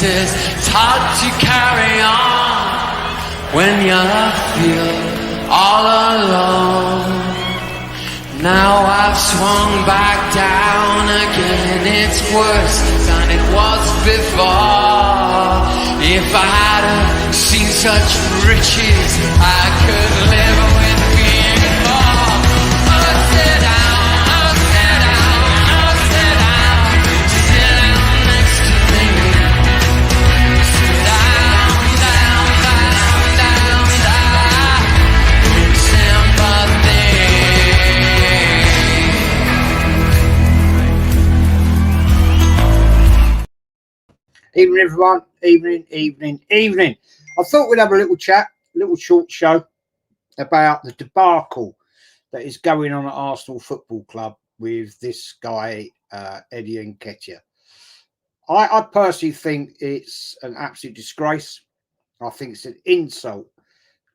faces. It's hard to carry on when you feel all alone. Now I've swung back down again. It's worse than it was before. If I had seen such riches, I could live with being poor. Oh, sit down, oh, sit down, oh, sit down. Sit down next to me. Sit down, down, down, down, down. Sympathy. Evening, everyone. Evening. I thought we'd have a little chat, a little short show about the debacle that is going on at Arsenal Football Club with this guy, Eddie Nketiah. I personally think it's an absolute disgrace. I think it's an insult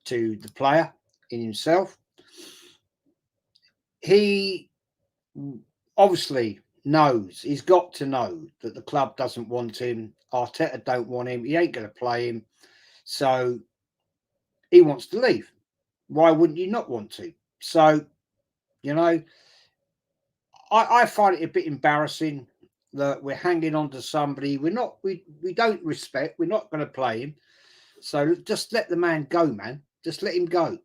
to the player in himself. He obviously knows, he's got to know that the club doesn't want him. Arteta don't want him. He ain't going to play him. So he wants to leave. Why wouldn't you not want to? So, you know, I find it a bit embarrassing that we're hanging on to somebody we don't respect. We're not going to play him. So just let the man go, man. Just let him go.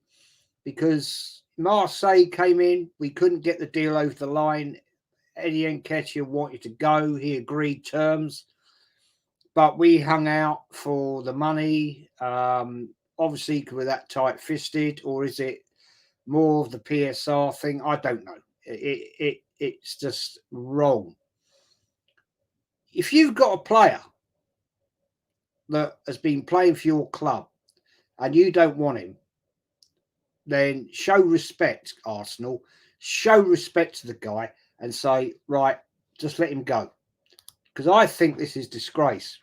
Because Marseille came in. We couldn't get the deal over the line. Eddie Nketiah wanted to go. He agreed terms. But we hung out for the money. Obviously, we're that tight-fisted, or is it more of the PSR thing? I don't know. It's just wrong. If you've got a player that has been playing for your club and you don't want him, then show respect, Arsenal. Show respect to the guy and say, right, just let him go. Because I think this is disgrace.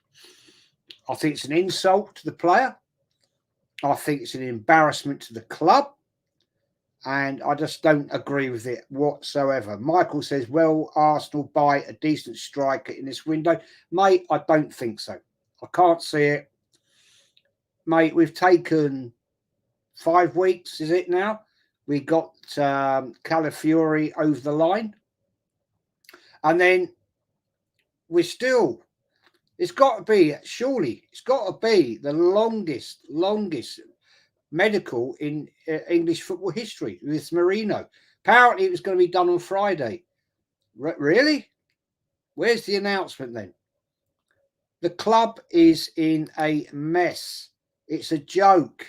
I think it's an insult to the player. I think it's an embarrassment to the club. And I just don't agree with it whatsoever. Michael says, will Arsenal buy a decent striker in this window? Mate, I don't think so. I can't see it. Mate, we've taken 5 weeks, is it now? We got Calafiori over the line. And then we're still, it's got to be the longest medical in English football history with Marino. Apparently it was going to be done on Friday. Really? Where's the announcement then? The club is in a mess. It's a joke.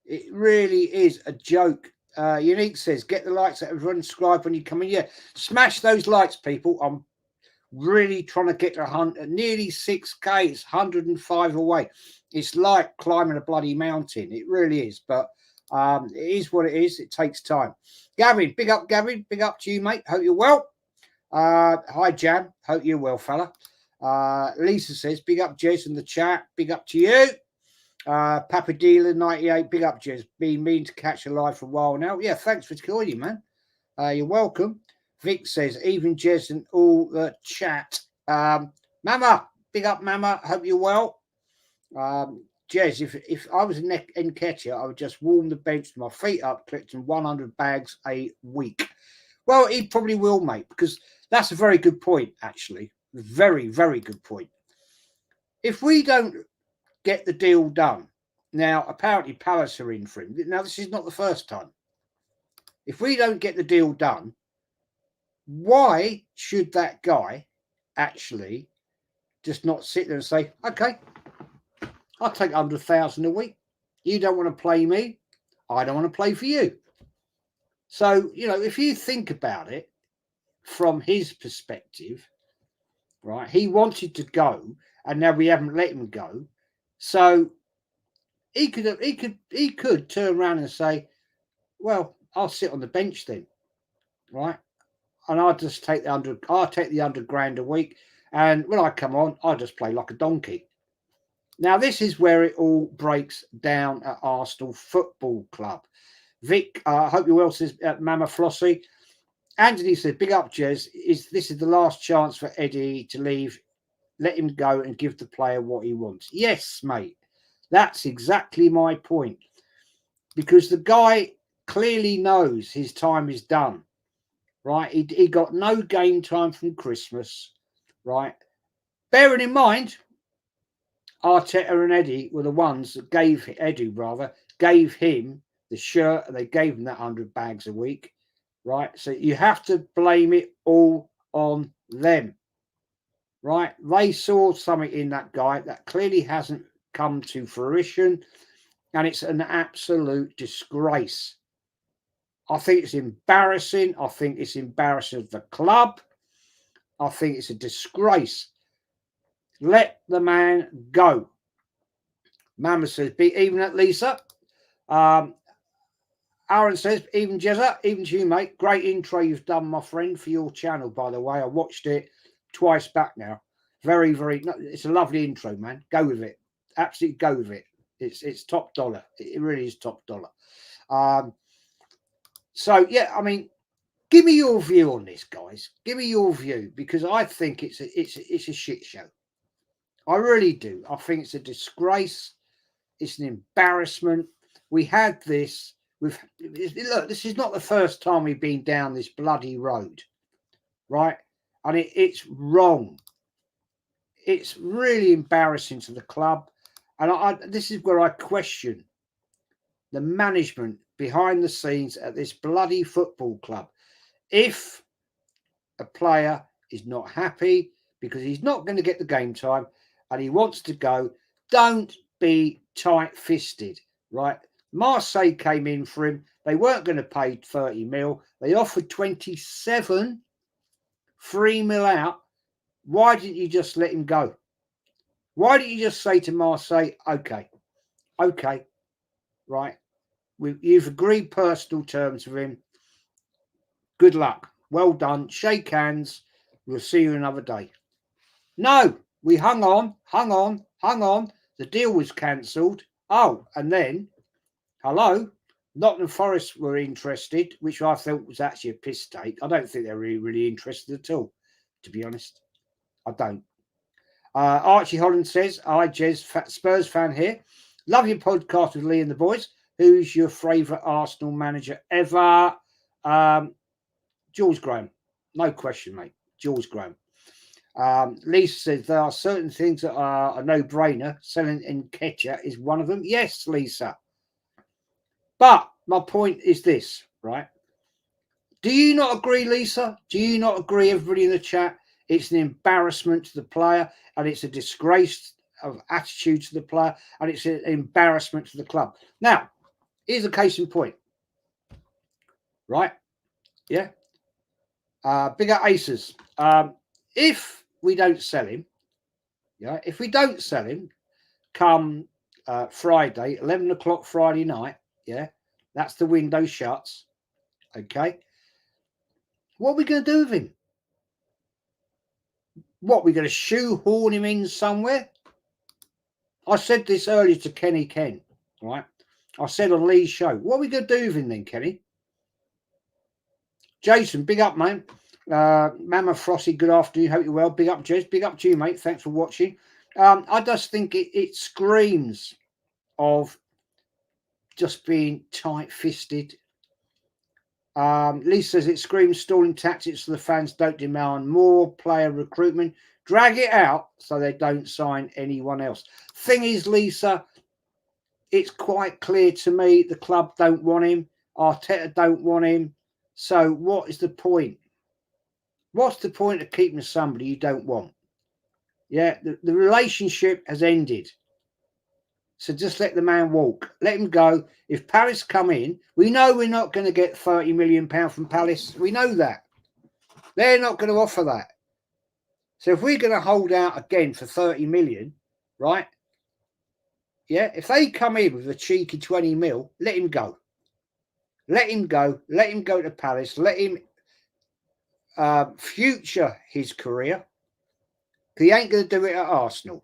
It really is a joke. Unique says, get the likes out, everyone subscribe when you come in. Yeah, smash those likes, people. I'm really trying to get to nearly 6K. It's 105 away. It's like climbing a bloody mountain. It really is. But it is what it is. It takes time. Gavin, big up, Gavin. Big up to you, mate. Hope you're well. Hi, Jam. Hope you're well, fella. Lisa says, big up, Jez, in the chat. Big up to you. Papadilla 98, big up, Jez. Been meaning to catch a live for a while now. Yeah, thanks for joining, man. You're welcome. Vic says, even Jez and all the chat. Mama, big up, Mama. Hope you're well. Jez, if I was in Nketiah, I would just warm the bench with my feet up, collecting 100 bags a week. Well, he probably will, mate, because that's a very good point, actually. Very, very good point. If we don't get the deal done, now apparently Palace are in for him. Now, this is not the first time. If we don't get the deal done, why should that guy actually just not sit there and say, okay, I'll take 100,000 a week. You don't want to play me. I don't want to play for you. So, you know, if you think about it from his perspective, right, he wanted to go and now we haven't let him go. So he could turn around and say, well, I'll sit on the bench then, right? And I'll just take the 100 grand a week. And when I come on, I'll just play like a donkey. Now, this is where it all breaks down at Arsenal Football Club. Vic, I hope you're well, says Mama Flossie. Anthony says, big up, Jez. This is the last chance for Eddie to leave. let him go and give the player what he wants. Yes, mate. That's exactly my point. Because the guy clearly knows his time is done, right? He got no game time from Christmas, right? Bearing in mind, Arteta and Eddie were the ones that gave him the shirt, and they gave him that 100 bags a week, right? So you have to blame it all on them, right? They saw something in that guy that clearly hasn't come to fruition, and it's an absolute disgrace. I think it's embarrassing. I think it's embarrassing of the club. I think it's a disgrace. Let the man go. Mama says, be even at Lisa. Aaron says, even Jezza, even to you, mate. Great intro you've done, my friend, for your channel, by the way. I watched it twice back now. Very, very, it's a lovely intro, man. Go with it. Absolutely go with it. It's top dollar. It really is top dollar. So, yeah, I mean, give me your view on this, guys. Give me your view, because I think it's a shit show. I really do. I think it's a disgrace. It's an embarrassment. We had this. Look, this is not the first time we've been down this bloody road, right? And it's wrong. It's really embarrassing to the club. And this is where I question the management behind the scenes at this bloody football club. If a player is not happy because he's not going to get the game time and he wants to go, don't be tight-fisted, right? Marseille came in for him. They weren't going to pay 30 mil. They offered 27, 3 mil out. Why didn't you just let him go? Why didn't you just say to Marseille, okay, right, you've agreed personal terms with him. Good luck. Well done. Shake hands. We'll see you another day. No, we hung on. The deal was cancelled. Oh, and then, hello, Nottingham Forest were interested, which I thought was actually a piss take. I don't think they're really interested at all, to be honest. I don't. Archie Holland says, hi, Jez, Spurs fan here. Love your podcast with Lee and the boys. Who's your favourite Arsenal manager ever? Jules Graham. No question, mate. Jules Graham. Lisa says there are certain things that are a no-brainer. Selling Nketiah is one of them. Yes, Lisa. But my point is this, right? Do you not agree, Lisa? Do you not agree, everybody in the chat? It's an embarrassment to the player, and it's a disgrace of attitude to the player, and it's an embarrassment to the club. Now, here's a case in point, right? Yeah. Big up Aces. If we don't sell him, yeah, if we don't sell him come Friday, 11 o'clock Friday night, yeah, that's the window shuts, okay, what are we going to do with him? What, we're going to shoehorn him in somewhere? I said this earlier to Kenny Ken, right? I said on Lee's show, what are we going to do with him then, Kenny? Jason, big up, man. Mama Frosty, good afternoon. Hope you're well. Big up, Jez. Big up to you, mate. Thanks for watching. I just think it screams of just being tight-fisted. Lisa says it screams stalling tactics so the fans don't demand more player recruitment. Drag it out so they don't sign anyone else. Thing is, Lisa, it's quite clear to me the club don't want him. Arteta don't want him. So what is the point? What's the point of keeping somebody you don't want? Yeah, the relationship has ended. So just let the man walk. Let him go. If Palace come in, we know we're not going to get £30 million from Palace. We know that. They're not going to offer that. So if we're going to hold out again for 30 million, right? Yeah, if they come in with a cheeky 20 mil, let him go. Let him go. Let him go to Palace. Let him future his career. He ain't going to do it at Arsenal.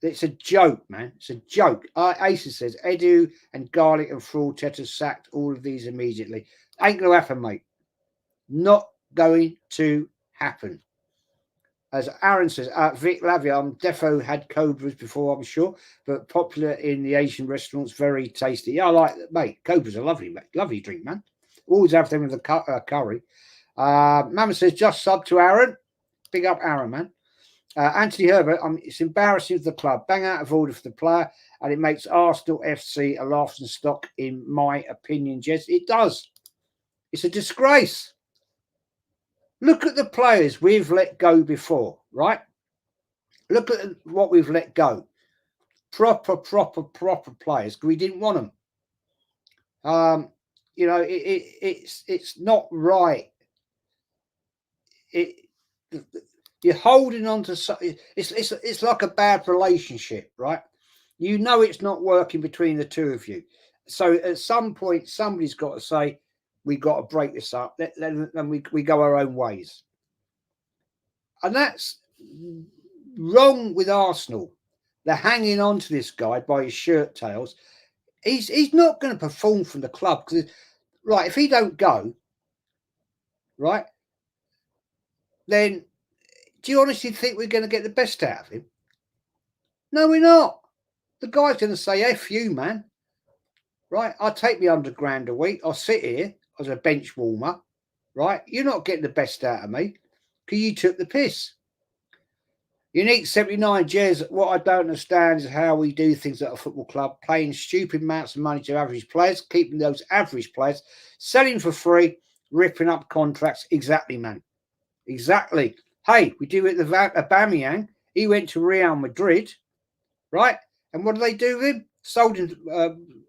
It's a joke, man. It's a joke. Asa says, Edu and Garlic and Fraudteta sacked all of these immediately. Ain't going to happen, mate. Not going to happen. As Aaron says, Vic Lavia, defo had cobras before, I'm sure, but popular in the Asian restaurants, very tasty. Yeah, I like that, mate. Cobras are lovely, mate. Lovely drink, man. Always have them with the curry. Mama says, just sub to Aaron. Big up Aaron, man. Anthony Herbert, it's embarrassing for the club. Bang out of order for the player, and it makes Arsenal FC a laughing stock, in my opinion, Jez. It does. It's a disgrace. Look at the players we've let go before, right? Look at what we've let go. Proper players. We didn't want them. You know, it's not right. You're holding on to it's like a bad relationship, right? You know it's not working between the two of you. So at some point, somebody's got to say, we got to break this up, and we go our own ways. And that's wrong with Arsenal. They're hanging on to this guy by his shirt tails. He's not going to perform from the club, because, right, if he don't go, right, then do you honestly think we're going to get the best out of him? No, we're not. The guy's going to say, F you, man. Right? I'll take me £100 a week. I'll sit here as a bench warmer. Right? You're not getting the best out of me because you took the piss. Unique 79, Jez, what I don't understand is how we do things at a football club, paying stupid amounts of money to average players, keeping those average players, selling for free, ripping up contracts. Exactly, man. Exactly. Hey, we do it with Aubameyang. He went to Real Madrid, right? And what did they do with him? Sold him,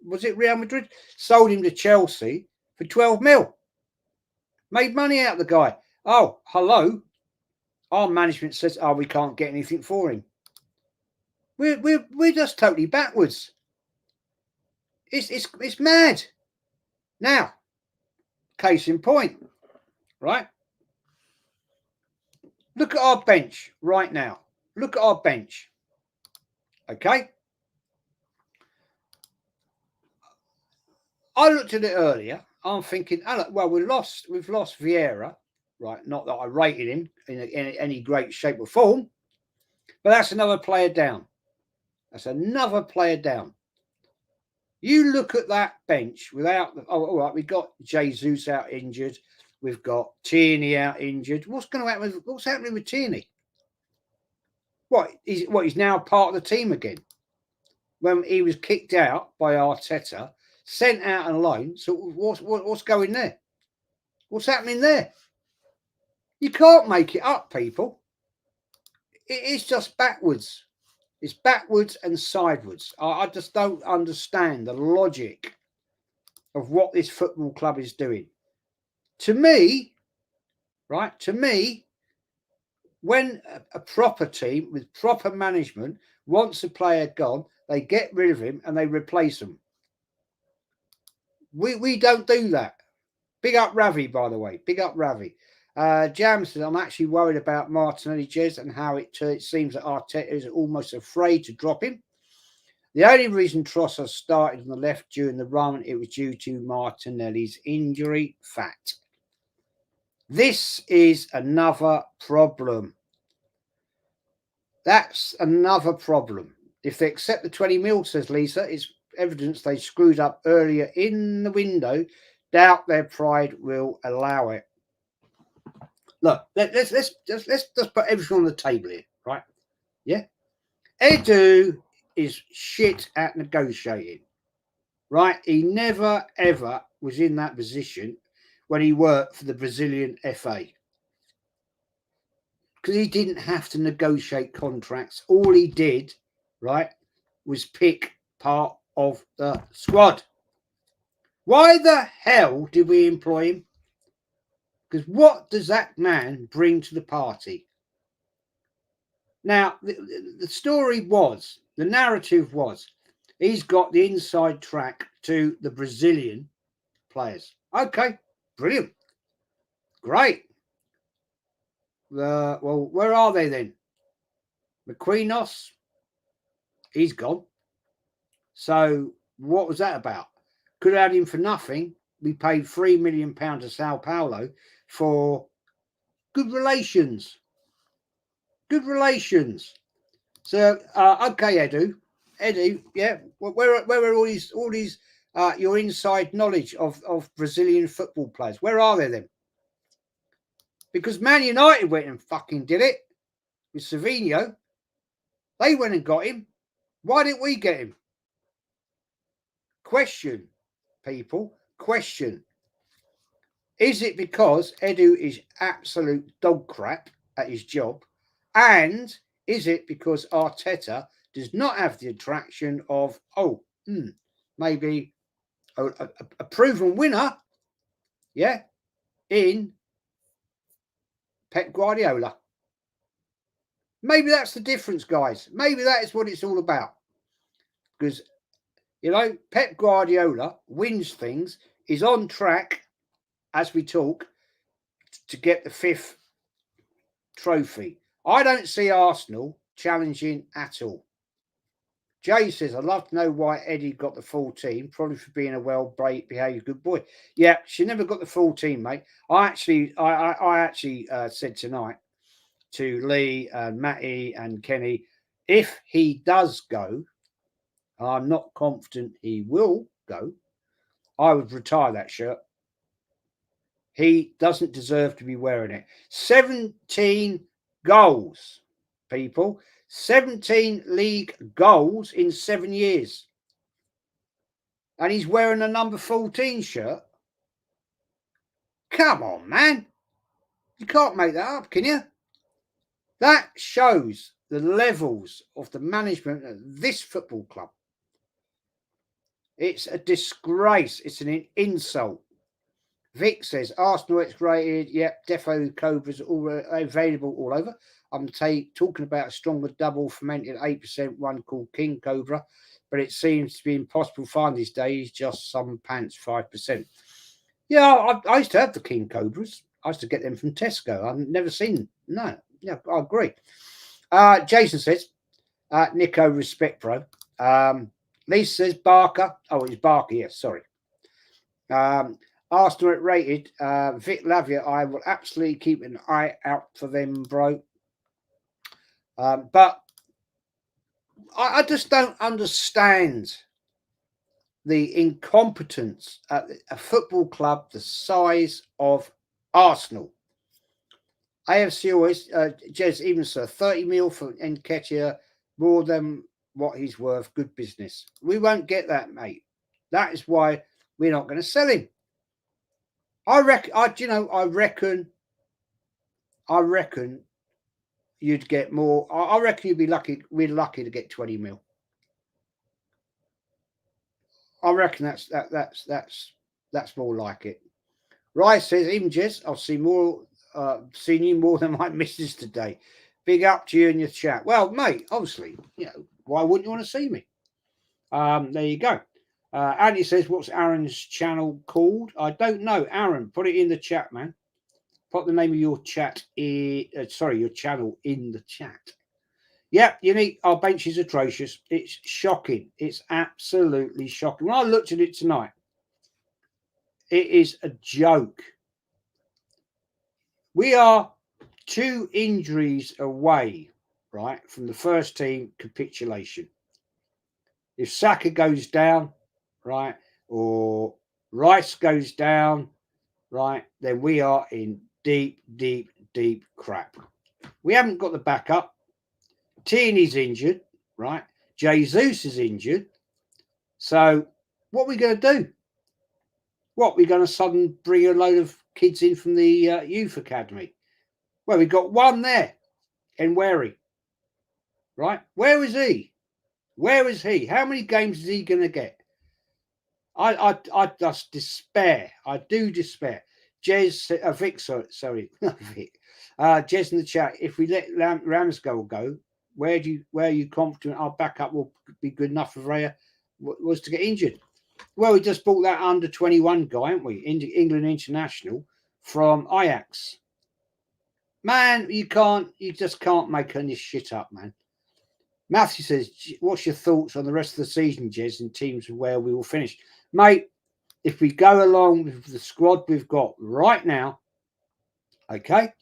was it Real Madrid? Sold him to Chelsea for 12 mil. Made money out of the guy. Oh, hello. Our management says, oh, we can't get anything for him. We're just totally backwards. It's mad. Now, case in point, right? Look at our bench right now. Look at our bench. Okay. I looked at it earlier. I'm thinking, oh, well, we've lost Vieira, right? Not that I rated him in any great shape or form, but that's another player down. That's another player down. You look at that bench without, all right, we've got Jesus out injured. We've got Tierney out injured. What's happening with Tierney? He's now part of the team again. When he was kicked out by Arteta, sent out on loan. So what's going there? What's happening there? You can't make it up, people. It's just backwards. It's backwards and sideways. I just don't understand the logic of what this football club is doing. To me, right, when a proper team with proper management wants a player gone, they get rid of him and they replace him. We don't do that. Big up Ravi, by the way. Big up Ravi. Jam says, I'm actually worried about Martinelli, Jez, and how it seems that Arteta is almost afraid to drop him. The only reason Trossard started on the left during the run, it was due to Martinelli's injury. Fact. This is another problem. That's another problem. If they accept the 20 mil, says Lisa, it's evidence they screwed up earlier in the window. Doubt their pride will allow it. Look, let's just put everything on the table here, right? Yeah. Edu is shit at negotiating, right? He never ever was in that position when he worked for the Brazilian FA, because he didn't have to negotiate contracts. All he did, right, was pick part of the squad. Why the hell did we employ him? Because what does that man bring to the party? Now, the story was, the narrative was, he's got the inside track to the Brazilian players. Okay, brilliant. Great. Well, where are they then? Marquinhos, he's gone. So what was that about? Could have had him for nothing. We paid £3 million to Sao Paulo for good relations. Good relations. So, okay, Edu, yeah. Where are all these your inside knowledge of Brazilian football players? Where are they then? Because Man United went and fucking did it with Savinho. They went and got him. Why didn't we get him? Question, people. Question. Is it because Edu is absolute dog crap at his job? And is it because Arteta does not have the attraction of, maybe a proven winner, yeah, in Pep Guardiola? Maybe that's the difference, guys. Maybe that is what it's all about. Because, Pep Guardiola wins things, is on track, as we talk, to get the 5th trophy. I don't see Arsenal challenging at all. Jay says, I'd love to know why Eddie got the full team, probably for being a well-behaved good boy. Yeah, she never got the full team, mate. I actually said tonight to Lee and Matty and Kenny, if he does go, I'm not confident he will go, I would retire that shirt. He doesn't deserve to be wearing it. 17 goals, people. 17 league goals in 7 years. And he's wearing a number 14 shirt. Come on, man. You can't make that up, can you? That shows the levels of the management of this football club. It's a disgrace. It's an insult. Vic says, Arsenal X-rated. Yep, Defo Cobras all available all over. I'm talking about a stronger double fermented 8% one called King Cobra, but it seems to be impossible to find these days, just some pants 5%. Yeah, I used to have the King Cobras. I used to get them from Tesco. I've never seen, no. Yeah, I agree. Jason says, Nico, respect, bro. Lisa says, Barker. Oh, it's Barker, yes, sorry. Arsenal rated. Vic Lavia, I will absolutely keep an eye out for them, bro. But I just don't understand the incompetence at a football club the size of Arsenal. AFC always, Jez, even sir, 30 mil for Nketiah, more than what he's worth. Good business. We won't get that, mate. That is why we're not going to sell him. I reckon you'd get more. I reckon you'd be lucky. We're lucky to get 20 mil. I reckon that's more like it. Rice says, even Jez, I'll see more. Seen you more than my missus today. Big up to you in your chat. Well, mate, obviously, why wouldn't you want to see me? There you go. Andy says, what's Aaron's channel called? I don't know. Aaron, put it in the chat, man. Put the name of your your channel in the chat. Yep, our bench is atrocious. It's shocking. It's absolutely shocking. When I looked at it tonight, it is a joke. We are 2 injuries away, right, from the first team capitulation. If Saka goes down, right, or Rice goes down, right, then we are in deep, deep, deep crap. We haven't got the backup. Tierney's injured, right? Jesus is injured. So what are we going to do? What, we're going to suddenly bring a load of kids in from the youth academy? Well, we've got one there in Wary, right? Where is he? Where is he? How many games is he going to get? I just despair. I do despair. Jez, Vic, sorry, not Vic. Jez in the chat. If we let Ramsdale go, where are you confident our backup will be good enough for Raya was to get injured? Well, we just bought that under 21 guy, haven't we? England international from Ajax. Man, you just can't make any shit up, man. Matthew says, what's your thoughts on the rest of the season, Jez, in teams where we will finish? Mate, if we go along with the squad we've got right now, okay,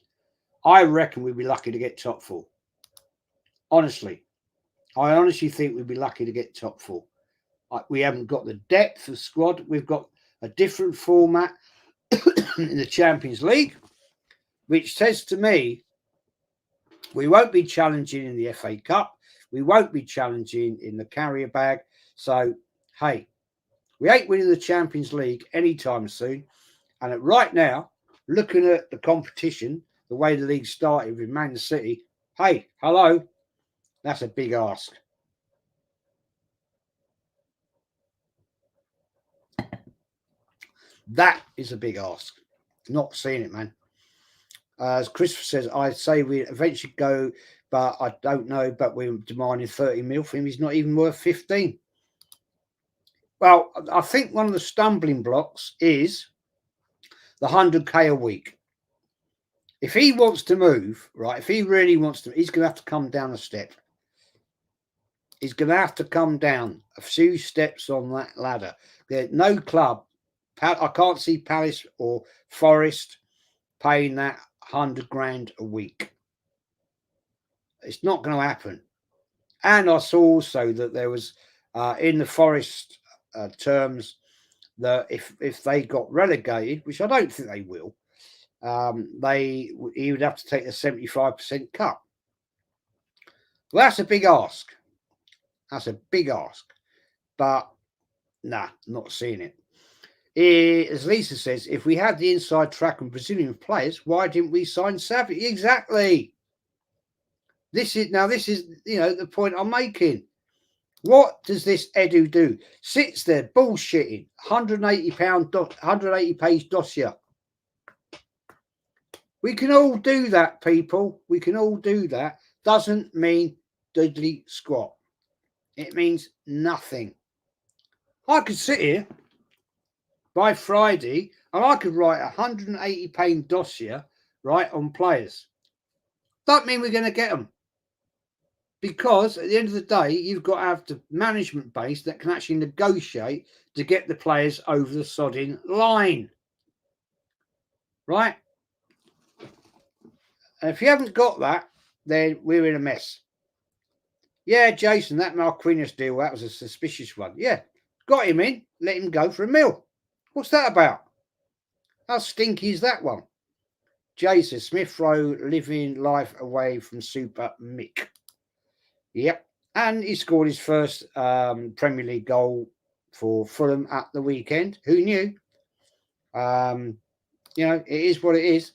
I reckon we'd be lucky to get top 4. Honestly, I honestly think we'd be lucky to get top four. We haven't got the depth of squad. We've got a different format in the Champions League, which says to me we won't be challenging in the FA Cup. We won't be challenging in the carrier bag. So, hey, we ain't winning the Champions League anytime soon. And right now, looking at the competition, the way the league started with Man City, hey, hello, that's a big ask. That is a big ask. Not seeing it, man. As Christopher says, I'd say we eventually go, but I don't know. But we're demanding 30 mil for him. He's not even worth 15. Well, I think one of the stumbling blocks is the 100k a week. If he wants to move, right, if he really wants to, he's going to have to come down a step. He's going to have to come down a few steps on that ladder. There's no club. I can't see Palace or Forest paying that 100 grand a week. It's not going to happen. And I saw also that there was in the Forest terms that if they got relegated, which I don't think they will, he would have to take a 75% cut. Well, that's a big ask. That's a big ask. But nah, not seeing it. As Lisa says, if we had the inside track on Brazilian players, why didn't we sign Savage? Exactly. This is the point I'm making. What does this Edu do? Sits there bullshitting, £180 page dossier. We can all do that, people. We can all do that. Doesn't mean diddly squat. It means nothing. I could sit here by Friday and I could write a 180-page dossier, right, on players. Don't mean we're going to get them. Because at the end of the day, you've got to have the management base that can actually negotiate to get the players over the sodding line. Right? And if you haven't got that, then we're in a mess. Yeah, Jason, that Marquinhos deal, that was a suspicious one. Yeah, got him in, let him go for a mil. What's that about? How stinky is that one? Jason, Smith Rowe living life away from Super Mick. Yep. And he scored his first Premier League goal for Fulham at the weekend. Who knew? It is what it is.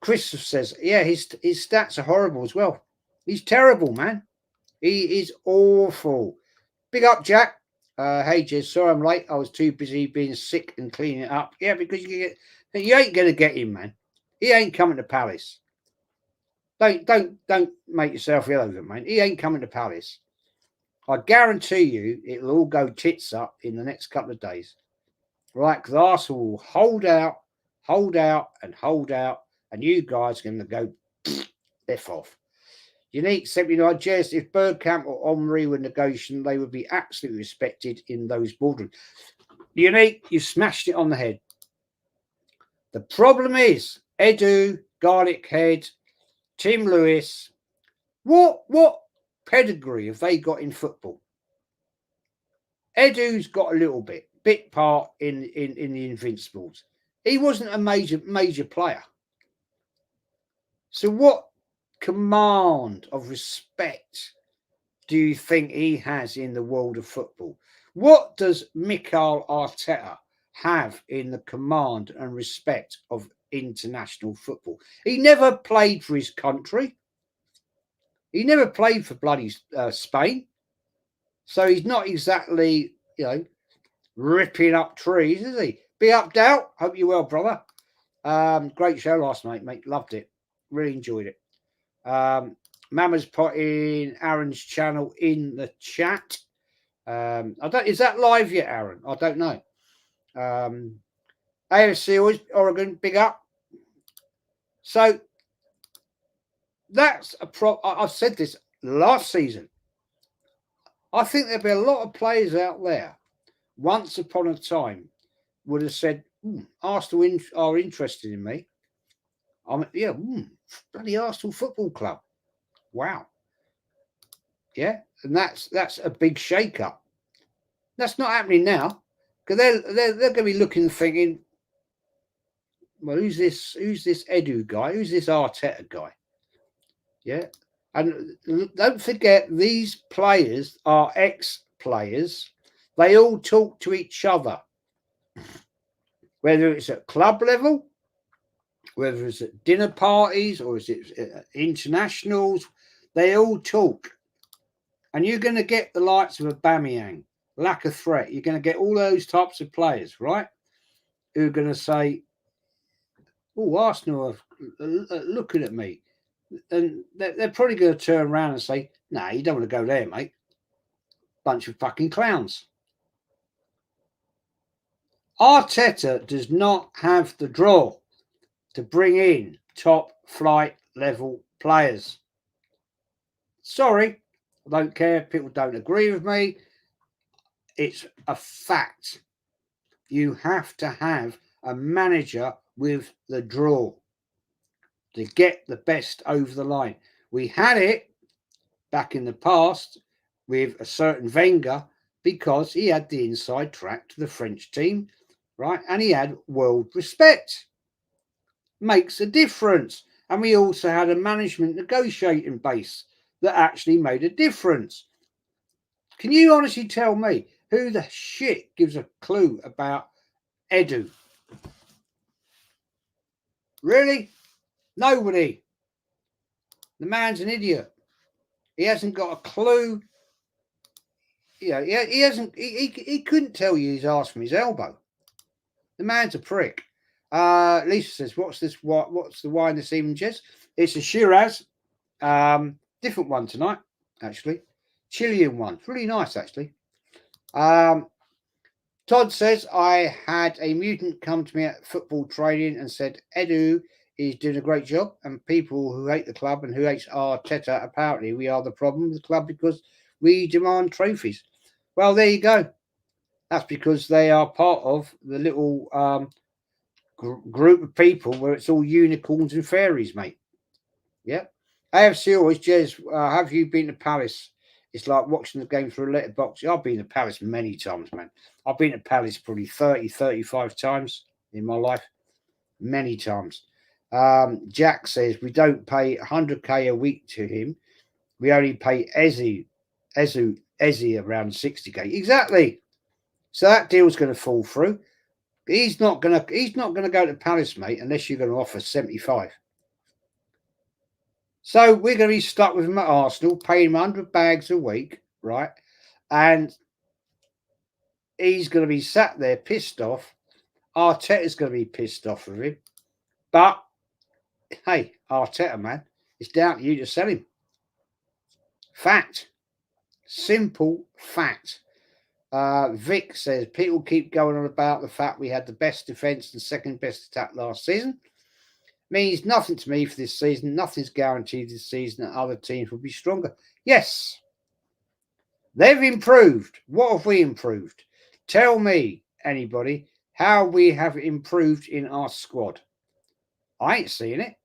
Christopher says, yeah, his stats are horrible as well. He's terrible, man. He is awful. Big up, Jack. Hey, Jez, sorry I'm late. I was too busy being sick and cleaning it up. Yeah, because you ain't going to get him, man. He ain't coming to Palace. Don't make yourself ill over it, man. He ain't coming to Palace. I guarantee you it'll all go tits up in the next couple of days. Right? Because Arsenal will hold out, and you guys are going to go F off. Unique 79, Jez, if Bergkamp or Omri were negotiating, they would be absolutely respected in those boardrooms. Unique, you smashed it on the head. The problem is Edu, Garlic Head, Tim Lewis. What pedigree have they got in football? Edu's got a little bit part in the Invincibles. He wasn't a major player. So what command of respect do you think he has in the world of football? What does Mikel Arteta have in the command and respect of international football? He never played for his country. He never played for bloody Spain. So he's not exactly, ripping up trees, is he? Be up, Doubt. Hope you're well, brother. Great show last night, mate. Loved it. Really enjoyed it. Mama's putting Aaron's channel in the chat. Is that live yet, Aaron? I don't know. AFC Oregon, big up. So that's I've said this last season. I think there'll be a lot of players out there once upon a time would have said, Arsenal are interested in me. Bloody Arsenal Football Club. Wow. Yeah, and that's a big shake-up. That's not happening now, because they're going to be looking, thinking, well, who's this Edu guy? Who's this Arteta guy? Yeah, and don't forget, these players are ex-players. They all talk to each other, whether it's at club level, whether it's at dinner parties, or is it internationals. They all talk, and you're going to get the likes of Aubameyang, lack of threat. You're going to get all those types of players, right? Who are going to say, "Oh, Arsenal are looking at me," and they're probably going to turn around and say, "Nah, you don't want to go there, mate. Bunch of fucking clowns." Arteta does not have the draw to bring in top flight level players. Sorry, I don't care if people don't agree with me. It's a fact. You have to have a manager with the draw to get the best over the line. We had it back in the past with a certain Wenger because he had the inside track to the French team, right? And he had world respect. Makes a difference. And we also had a management negotiating base that actually made a difference. Can you honestly tell me who the shit gives a clue about Edu? Really? Nobody. The man's an idiot. He hasn't got a clue. You know, he hasn't. He couldn't tell you his arse from his elbow. The man's a prick. Lisa says, "What's this? What's the wine this evening, Jez?" It's a Shiraz. Different one tonight, actually. Chilean one. It's really nice, actually. Todd says, "I had a mutant come to me at football training and said Edu is doing a great job, and people who hate the club and who hate Arteta, apparently we are the problem with the club because we demand trophies." Well, there you go. That's because they are part of the little group of people where it's all unicorns and fairies, mate. Yeah. AFC always, Jez, have you been to Paris? It's like watching the game through a letterbox. I've been to Paris many times, man. I've been to Paris probably 30, 35 times in my life. Many times. Jack says, we don't pay 100k a week to him. We only pay Ezzy around 60k. Exactly. So that deal's going to fall through. He's not going to go to Palace, mate, unless you're going to offer 75. So we're going to be stuck with him at Arsenal, paying him 100 bags a week, right? And he's going to be sat there pissed off. Arteta's going to be pissed off with him. But, hey, Arteta, man, it's down to you to sell him. Fact. Simple fact. Vic says, people keep going on about the fact we had the best defence and second best attack last season. Means nothing to me for this season. Nothing's guaranteed this season that other teams will be stronger. Yes, they've improved. What have we improved? Tell me, anybody, how we have improved in our squad. I ain't seeing it.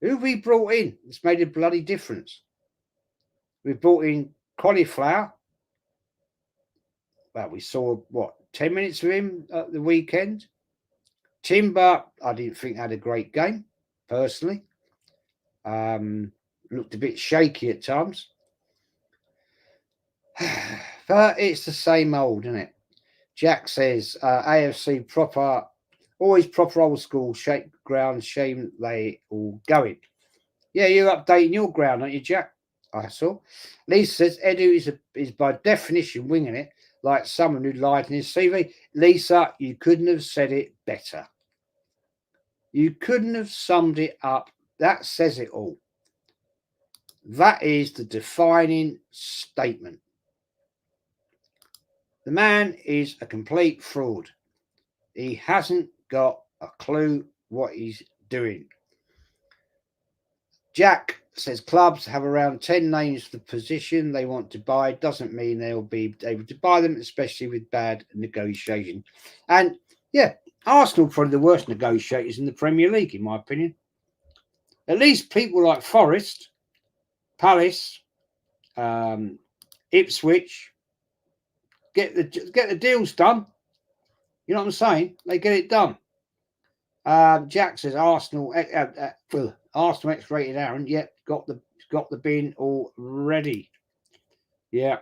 Who have we brought in? It's made a bloody difference. We've brought in Cauliflower. Well, we saw, 10 minutes of him at the weekend. Timber, I didn't think had a great game, personally. Looked a bit shaky at times. But it's the same old, isn't it? Jack says, AFC proper, always proper old school, shake ground, shame they all going. Yeah, you're updating your ground, aren't you, Jack? I saw. Lisa says, Edu is by definition winging it, like someone who lied in his CV. Lisa, you couldn't have said it better. You couldn't have summed it up. That says it all. That is the defining statement. The man is a complete fraud. He hasn't got a clue what he's doing. Jack says clubs have around 10 names for the position they want to buy. Doesn't mean they'll be able to buy them, especially with bad negotiation. And yeah, Arsenal are probably the worst negotiators in the Premier League, in my opinion. At least people like Forest, Palace, Ipswich get the deals done. You know what I'm saying? They get it done. Jack says Arsenal X-rated Aaron. Yep, got the bin already. Yeah.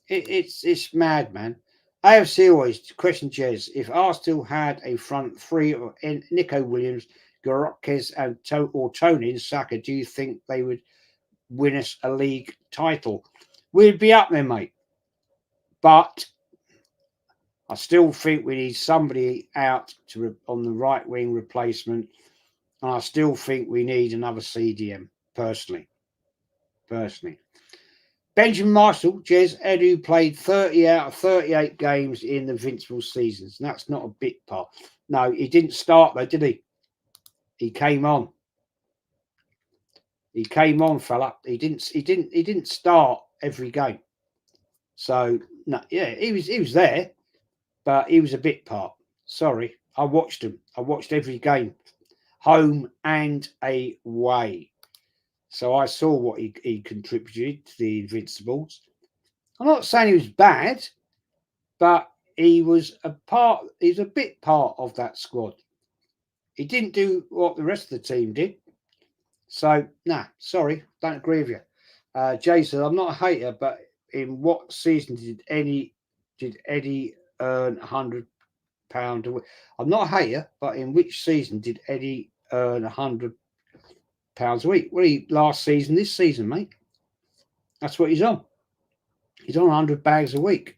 It's mad, man. AFC always question Jez. If Arsenal had a front three of Nico Williams, Gorokes, and Tony and Saka, do you think they would win us a league title? We'd be up there, mate. But I still think we need somebody out on the right wing replacement, and I still think we need another CDM. Personally. Benjamin Marshall, Jez Edu played 30 out of 38 games in the Invincible seasons. And that's not a bit part. No, he didn't start though, did he? He came on. He came on, fella. He didn't start every game. So no, yeah, he was there, but he was a bit part. Sorry, I watched him. I watched every game, home and away. So I saw what he contributed to the Invincibles. I'm not saying he was bad, but he was a part. He's a bit part of that squad. He didn't do what the rest of the team did. So, sorry, don't agree with you. Jason, I'm not a hater, but in what season did Eddie earn £100 a week? I'm not a hater, but in which season did Eddie earn £100 a week? Well, last season, this season, mate. That's what he's on. He's on 100 bags a week.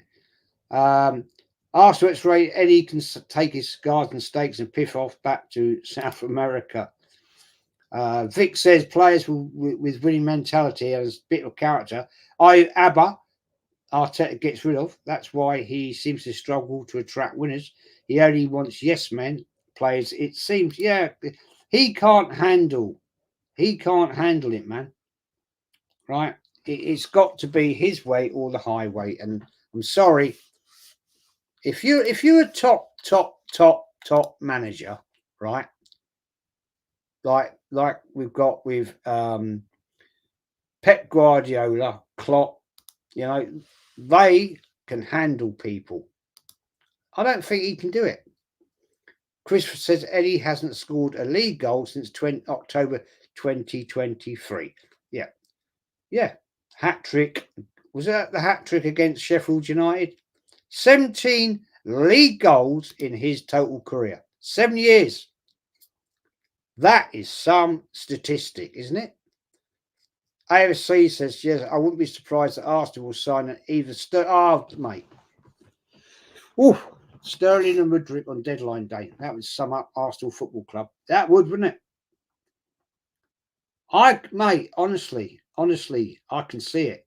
After X-ray, Eddie can take his cigars and steaks and piff off back to South America. Vic says players with winning mentality and a bit of character. Abba, Arteta gets rid of. That's why he seems to struggle to attract winners. He only wants yes men players. It seems, yeah, he can't handle it, man. Right? It's got to be his way or the highway. And I'm sorry, if you're a top manager, right? Like we've got with Pep Guardiola, Klopp, they can handle people. I don't think he can do it. Chris says Eddie hasn't scored a league goal since October 2023. Yeah. Hat trick. Was that the hat trick against Sheffield United? 17 league goals in his total career. 7 years. That is some statistic, isn't it? AFC says, yes, I wouldn't be surprised that Arsenal will sign either mate. Ooh, Sterling and Mudryk on deadline day. That would sum up Arsenal Football Club. That would, wouldn't it? Mate, honestly, I can see it.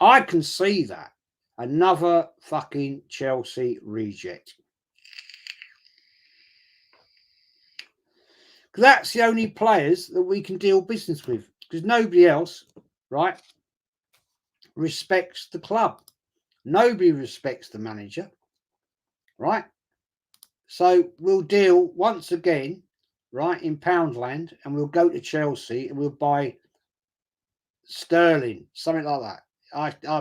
I can see that. Another fucking Chelsea reject. That's the only players that we can deal business with, because nobody else, right, respects the club. Nobody respects the manager, right? So we'll deal once again, right, in Poundland, and we'll go to Chelsea and we'll buy Sterling, something like that.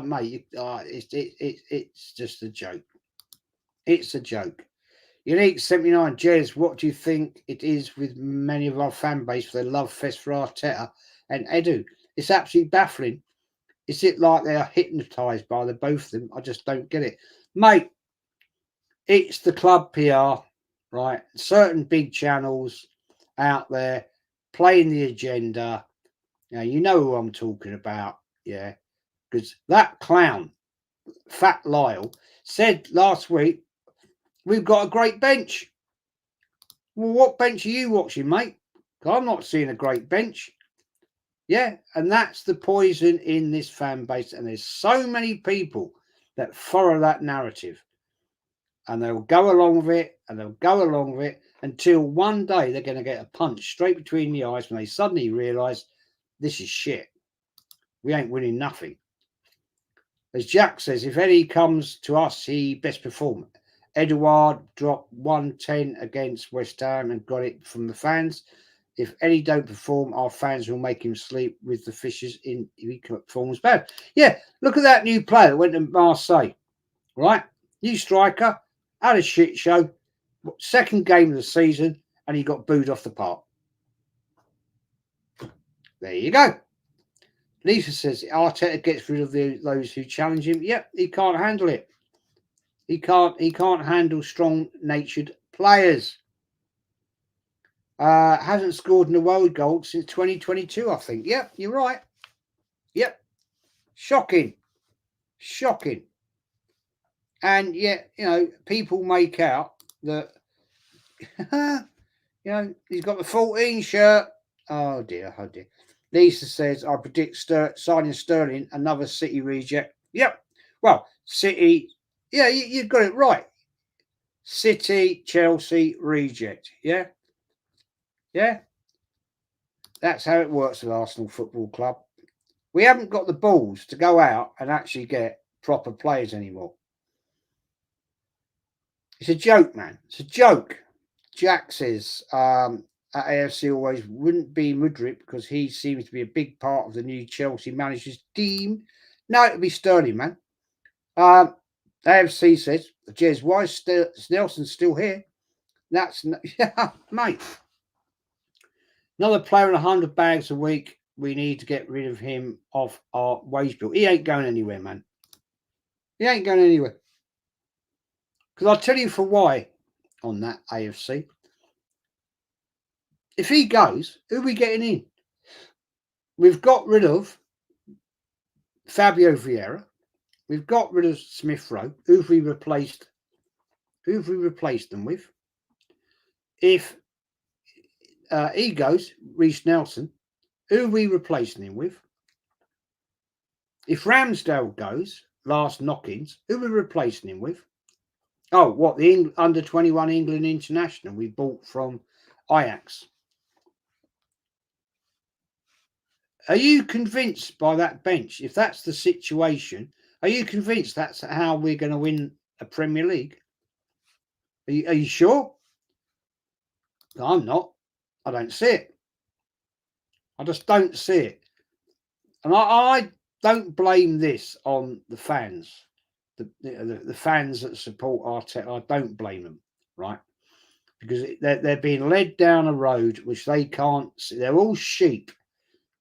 Mate, it's just a joke. It's a joke. Unique 79, Jez, what do you think it is with many of our fan base for their love fest for Arteta and Edu? It's absolutely baffling. Is it like they are hypnotised by the both of them? I just don't get it. Mate, it's the club PR, right? Certain big channels out there playing the agenda. You know who I'm talking about, yeah? Because that clown, Fat Lyle, said last week, we've got a great bench. Well, what bench are you watching, mate? I'm not seeing a great bench. Yeah, and that's the poison in this fan base. And there's so many people that follow that narrative. And they'll go along with it, and they'll go along with it until one day they're going to get a punch straight between the eyes when they suddenly realise this is shit. We ain't winning nothing. As Jack says, if Eddie comes to us, he best perform. Edouard dropped 110 against West Ham and got it from the fans. If Eddie don't perform, our fans will make him sleep with the fishes in if he performs bad. Yeah, look at that new player that went to Marseille, right? New striker, had a shit show, second game of the season, and he got booed off the park. There you go. Lisa says Arteta gets rid of those who challenge him. Yep, he can't handle it. He can't handle strong-natured players. Hasn't scored in a world goal since 2022, I think. Yep, you're right. Yep. Shocking. And yet, people make out that, he's got the 14 shirt. Oh dear. Lisa says, I predict signing Sterling, another City reject. Yep. Well, City, yeah, you've got it right. City, Chelsea reject. Yeah. That's how it works at Arsenal Football Club. We haven't got the balls to go out and actually get proper players anymore. It's a joke, man. It's a joke. Jack says at AFC always wouldn't be Mudryk because he seems to be a big part of the new Chelsea manager's team. No, it'll be Sterling, man. AFC says, Jez, why is Nelson still here? That's mate. Another player in 100 bags a week. We need to get rid of him off our wage bill. He ain't going anywhere, man. He ain't going anywhere. Because I'll tell you for why on that AFC. If he goes, who are we getting in? We've got rid of Fabio Vieira. We've got rid of Smith Rowe. Who have we replaced them with? If he goes, Reece Nelson, who are we replacing him with? If Ramsdale goes, last knock-ins, who are we replacing him with? Oh, what, the under-21 England international we bought from Ajax. Are you convinced by that bench? If that's the situation, are you convinced that's how we're going to win a Premier League? Are you sure? I'm not. I don't see it. I just don't see it. And I don't blame this on the fans, the fans that support Arteta. I don't blame them, right? Because they're being led down a road which they can't see. They're all sheep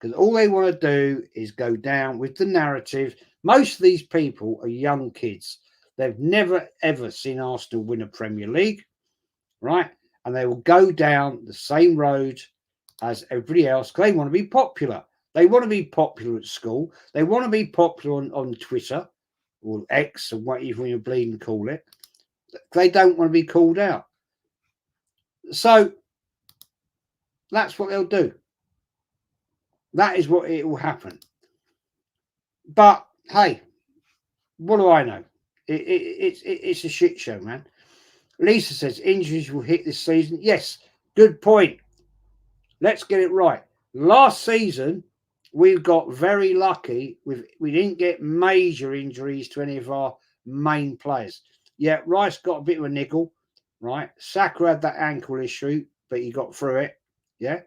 because all they want to do is go down with the narrative. Most of these people are young kids. They've never, ever seen Arsenal win a Premier League, right? And they will go down the same road as everybody else because they want to be popular. They want to be popular at school. They want to be popular on Twitter or X or whatever you bleeding call it. They don't want to be called out. So that's what they'll do. That is what it will happen. But hey, what do I know? It's a shit show, man. Lisa says injuries will hit this season. Yes, good point. Let's get it right. Last season, we got very lucky. We didn't get major injuries to any of our main players. Yeah, Rice got a bit of a niggle, right? Saka had that ankle issue, but he got through it. Yeah.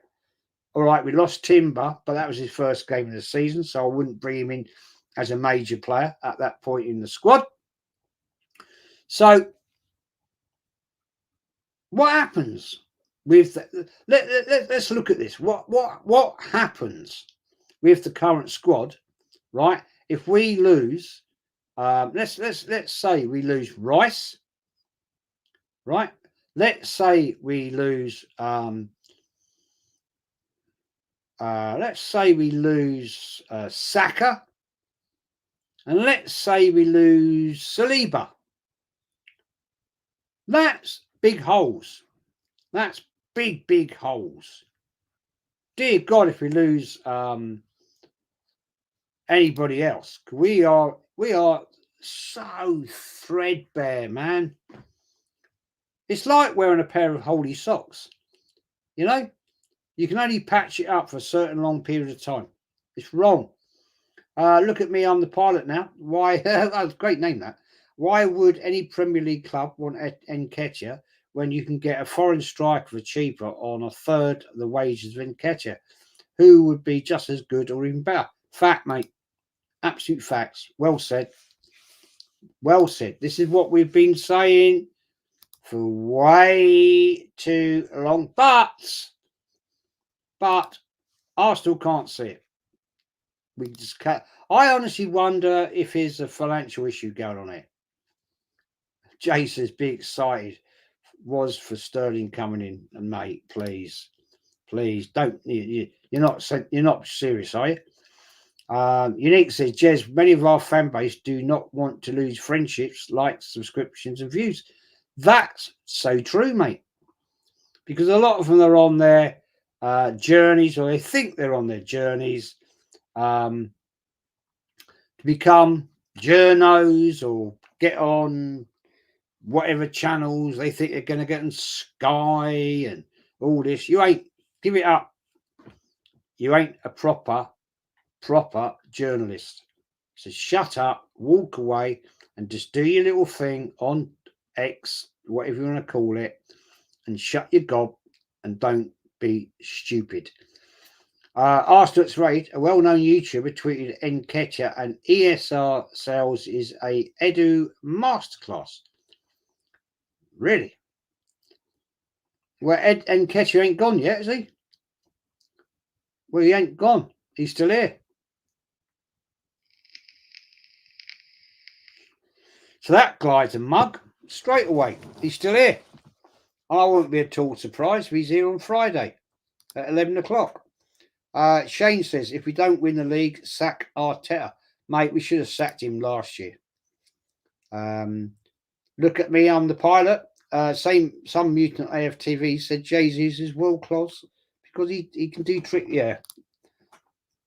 All right, we lost Timber, but that was his first game of the season, so I wouldn't bring him in as a major player at that point in the squad. So what happens with let's look at this. What happens with the current squad, right? If we lose, let's say we lose Rice, right? Let's say we lose Saka, and let's say we lose Saliba. That's big holes. That's big holes. Dear God, if we lose anybody else, we are so threadbare, man. It's like wearing a pair of holey socks. You can only patch it up for a certain long period of time. It's wrong. Look at me, I'm the pilot now. Why? That was a great name, that. Why would any Premier League club want Nketiah when you can get a foreign striker for cheaper on a third of the wages of Nketiah, who would be just as good or even better. Fact, mate. Absolute facts. Well said. Well said. This is what we've been saying for way too long. But Arsenal can't see it. We just can't. I honestly wonder if there's a financial issue going on here. Jay says, be excited. Was for Sterling coming in, and mate, please don't. You're not serious, are you? Unique says, Jez, many of our fan base do not want to lose friendships, likes, subscriptions, and views. That's so true, mate. Because a lot of them are on their journeys, or they think they're on their journeys to become journos or get on whatever channels they think they're going to get on Sky and all this. You ain't. Give it up. You ain't a proper journalist. So shut up, walk away, and just do your little thing on X, whatever you want to call it, and shut your gob and don't be stupid. Arsenal's Raid, a well-known YouTuber, tweeted Nketiah and ESR sales is a Edu masterclass. Really? Well, Nketiah ain't gone yet, is he? Well, he ain't gone. He's still here. So that glides a mug straight away. He's still here. I won't be at all surprised if he's here on Friday at 11 o'clock. Shane says, if we don't win the league, sack Arteta. Mate, we should have sacked him last year. Look at me, I'm the pilot. Some mutant AFTV said Jesus is world class because he can do tricks. Yeah,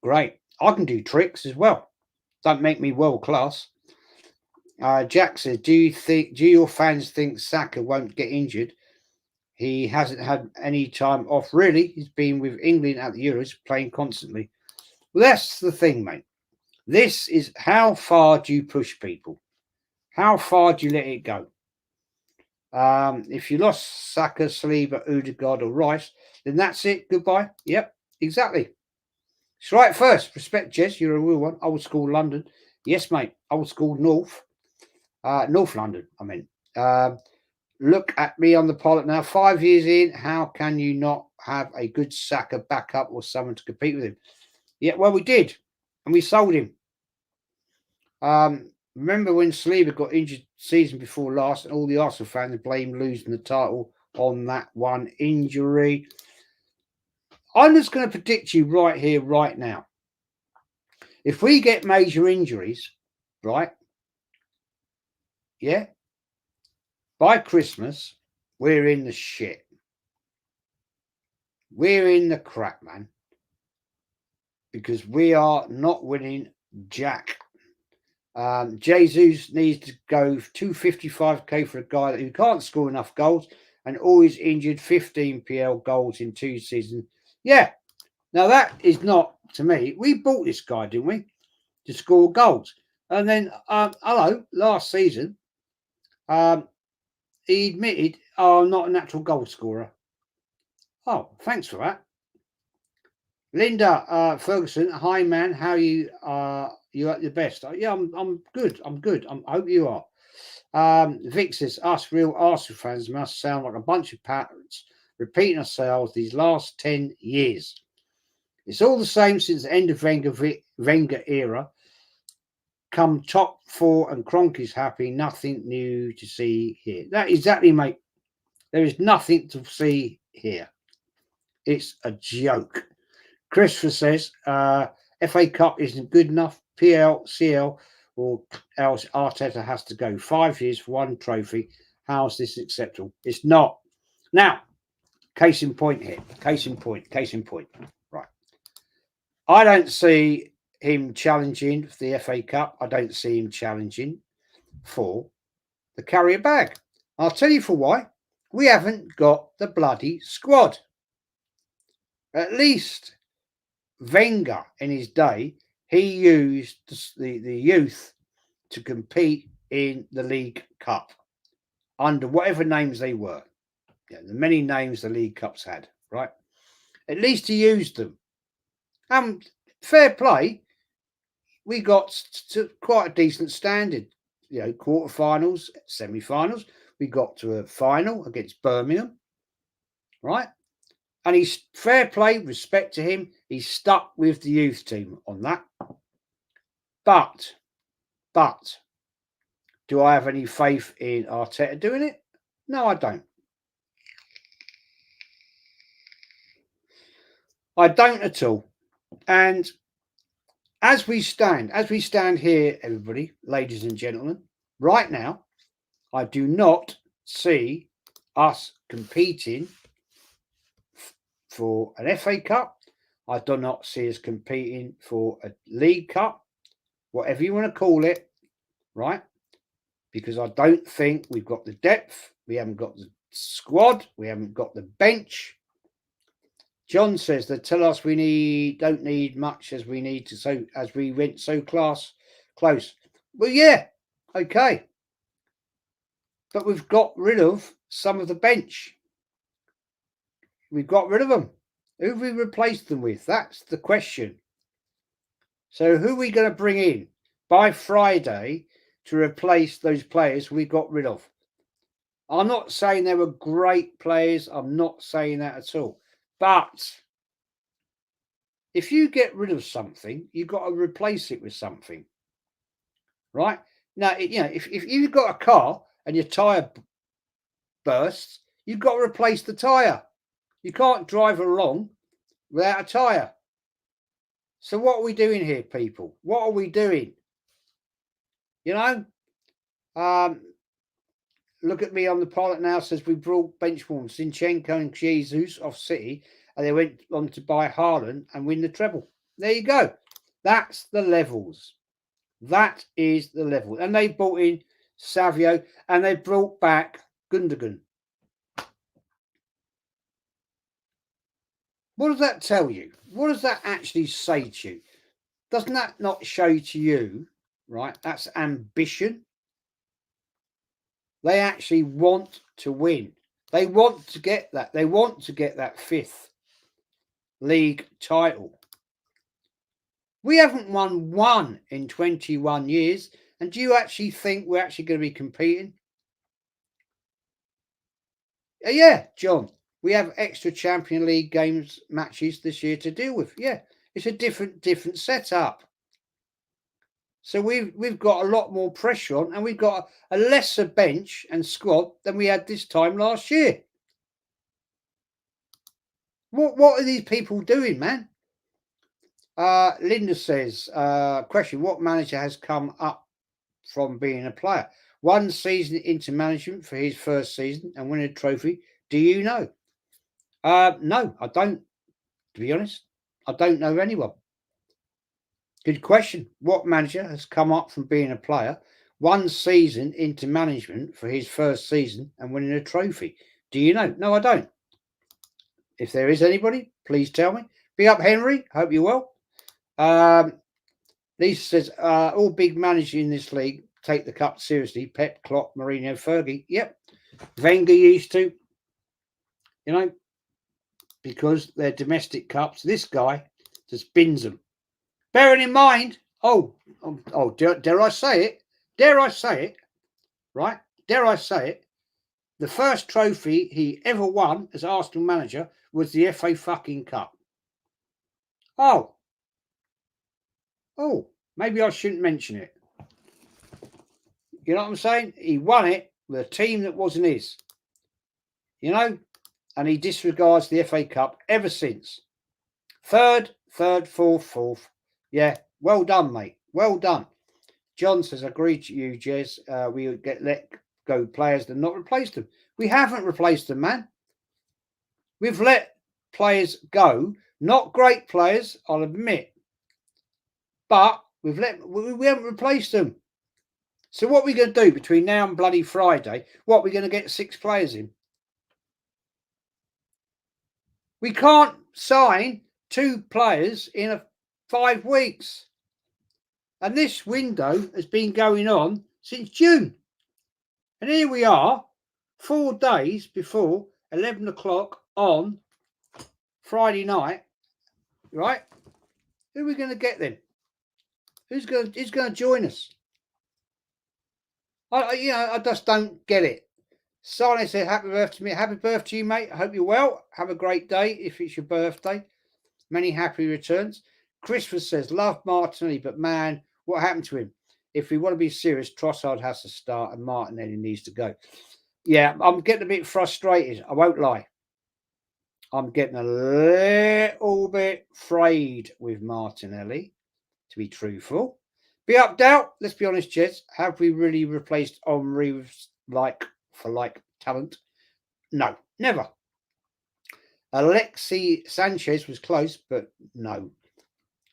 great. I can do tricks as well. Don't make me world class. Jack says, do your fans think Saka won't get injured? He hasn't had any time off, really. He's been with England at the Euros, playing constantly. Well, that's the thing, mate. This is how far do you push people? How far do you let it go? If you lost Saka, Saliba, Odegaard, or Rice, then that's it. Goodbye. Yep, exactly. It's right first. Respect, Jess. You're a real one. Old school London. Yes, mate. Old school North. North London, I mean. Look at me on the pilot now. 5 years in, how can you not have a good Saka backup or someone to compete with him? Yeah, well, we did, and we sold him. Remember when Saliba got injured season before last, and all the Arsenal fans blamed losing the title on that one injury? I'm just going to predict you right here, right now. If we get major injuries, right? Yeah. By Christmas, we're in the shit. We're in the crap, man. Because we are not winning jack. Jesus needs to go 255k for a guy who can't score enough goals and always injured, 15 PL goals in 2 seasons. Yeah. Now that is not, to me, we bought this guy, didn't we? To score goals. And then, last season, he admitted, I'm not a natural goal scorer. Oh, thanks for that. Linda Ferguson, hi man, how you you at your best? Yeah, I'm good. I hope you are. Vic says, us real Arsenal fans must sound like a bunch of parrots repeating ourselves these last 10 years. It's all the same since the end of Wenger era. Come top 4 and Kroenke's happy. Nothing new to see here. That exactly, mate. There is nothing to see here. It's a joke. Christopher says, FA Cup isn't good enough. PL, CL, or else Arteta has to go. 5 years for one trophy. How's this acceptable? It's not. Now, case in point here. Case in point. Right. I don't see him challenging for the FA Cup. I don't see him challenging for the carrier bag. I'll tell you for why. We haven't got the bloody squad. At least Wenger, in his day, he used the youth to compete in the League Cup under whatever names they were. the many names the League Cup's had, right? At least he used them. Fair play, we got to quite a decent standard. Quarterfinals, semi-finals. We got to a final against Birmingham, right? And he's fair play, respect to him. He's stuck with the youth team on that. But do I have any faith in Arteta doing it? No, I don't. I don't at all. And as we stand here, everybody, ladies and gentlemen, right now, I do not see us competing for an FA Cup. I do not see us competing for a League Cup, whatever you want to call it, right? Because I don't think we've got the depth, we haven't got the squad, we haven't got the bench. John says they tell us we don't need much as we need to, so as we went so close. Well, yeah, okay. But we've got rid of some of the bench. We've got rid of them. Who have we replaced them with? That's the question. So who are we going to bring in by Friday to replace those players we got rid of? I'm not saying they were great players. I'm not saying that at all. But if you get rid of something, you've got to replace it with something. Right? Now, if you've got a car and your tyre bursts, you've got to replace the tyre. You can't drive along without a tyre. So what are we doing here, people? What are we doing? Look at me on the pilot now, says we brought bench warmers, Zinchenko and Jesus off City, and they went on to buy Haaland and win the treble. There you go. That's the levels. That is the level. And they brought in Savio and they brought back Gundogan. What does that tell you? What does that actually say to you? Doesn't that not show to you, right? That's ambition. They actually want to win. They want to get that. They want to get that 5th league title. We haven't won one in 21 years. And do you actually think we're actually going to be competing? Yeah, John. We have extra Champions League games matches this year to deal with. Yeah, it's a different setup. So we've got a lot more pressure on, and we've got a lesser bench and squad than we had this time last year. What are these people doing, man? Linda says, question, what manager has come up from being a player? One season into management for his first season and win a trophy. Do you know? No, I don't. To be honest, I don't know anyone. Good question. What manager has come up from being a player, one season into management for his first season and winning a trophy? Do you know? No, I don't. If there is anybody, please tell me. Be up, Henry. Hope you're well. Lisa says, all big managers in this league take the cup seriously. Pep, Klopp, Mourinho, Fergie. Yep. Wenger used to, because they're domestic cups. This guy just bins them. Bearing in mind, dare I say it? Dare I say it? Right? Dare I say it? The first trophy he ever won as Arsenal manager was the FA fucking Cup. Oh, maybe I shouldn't mention it. You know what I'm saying? He won it with a team that wasn't his. And he disregards the FA Cup ever since. Third, fourth. Yeah, well done, mate. Well done. John says, agree to you, Jez. We get let go players and not replace them. We haven't replaced them, man. We've let players go. Not great players, I'll admit. But we haven't replaced them. So what are we going to do between now and bloody Friday? What, we're going to get 6 players in? We can't sign 2 players in 5 weeks. And this window has been going on since June. And here we are, 4 days before 11 o'clock on Friday night, right? Who are we going to get then? Who's going to join us? I just don't get it. Sane said, happy birthday to me. Happy birthday to you, mate. I hope you're well. Have a great day if it's your birthday. Many happy returns. Christopher says, love Martinelli, but man, what happened to him? If we want to be serious, Trossard has to start and Martinelli needs to go. Yeah, I'm getting a bit frustrated. I won't lie. I'm getting a little bit frayed with Martinelli, to be truthful. Be up, doubt. Let's be honest, Jez. Have we really replaced Henry with like talent? No, never. Alexi Sanchez was close, but no,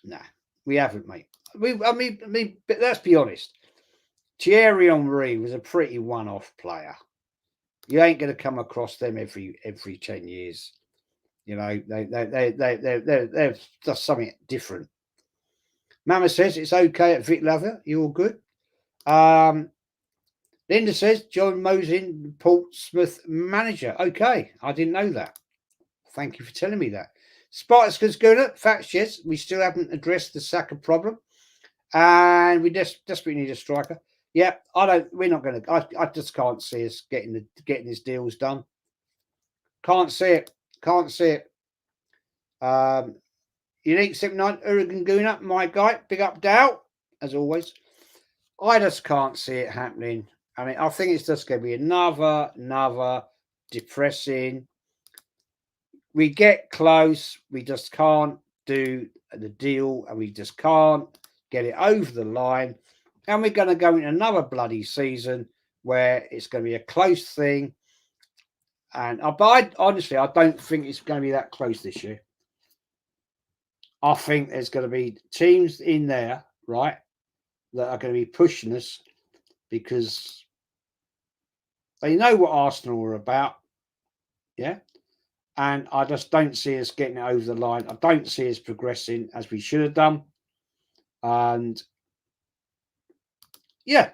nah, we haven't, mate. I mean, but let's be honest. Thierry Henry was a pretty one-off player. You ain't going to come across them every 10 years. You know, they're just something different. Mama says it's okay at Vic Lover. You're good. Linda says John Mosin, Portsmouth manager. Okay, I didn't know that. Thank you for telling me that. Spartacus Guna, facts, yes. We still haven't addressed the Saka problem. And we desperately need a striker. Yeah, we're not going to. I just can't see us getting his deals done. Can't see it. Unique 79, Urigan Guna, my guy. Big up, Dow, as always. I just can't see it happening. I mean, I think it's just going to be another depressing. We get close. We just can't do the deal, and we just can't get it over the line. And we're going to go into another bloody season where it's going to be a close thing. And honestly, I don't think it's going to be that close this year. I think there's going to be teams in there, right, that are going to be pushing us because they know what Arsenal are about. Yeah. And I just don't see us getting it over the line. I don't see us progressing as we should have done. And yeah,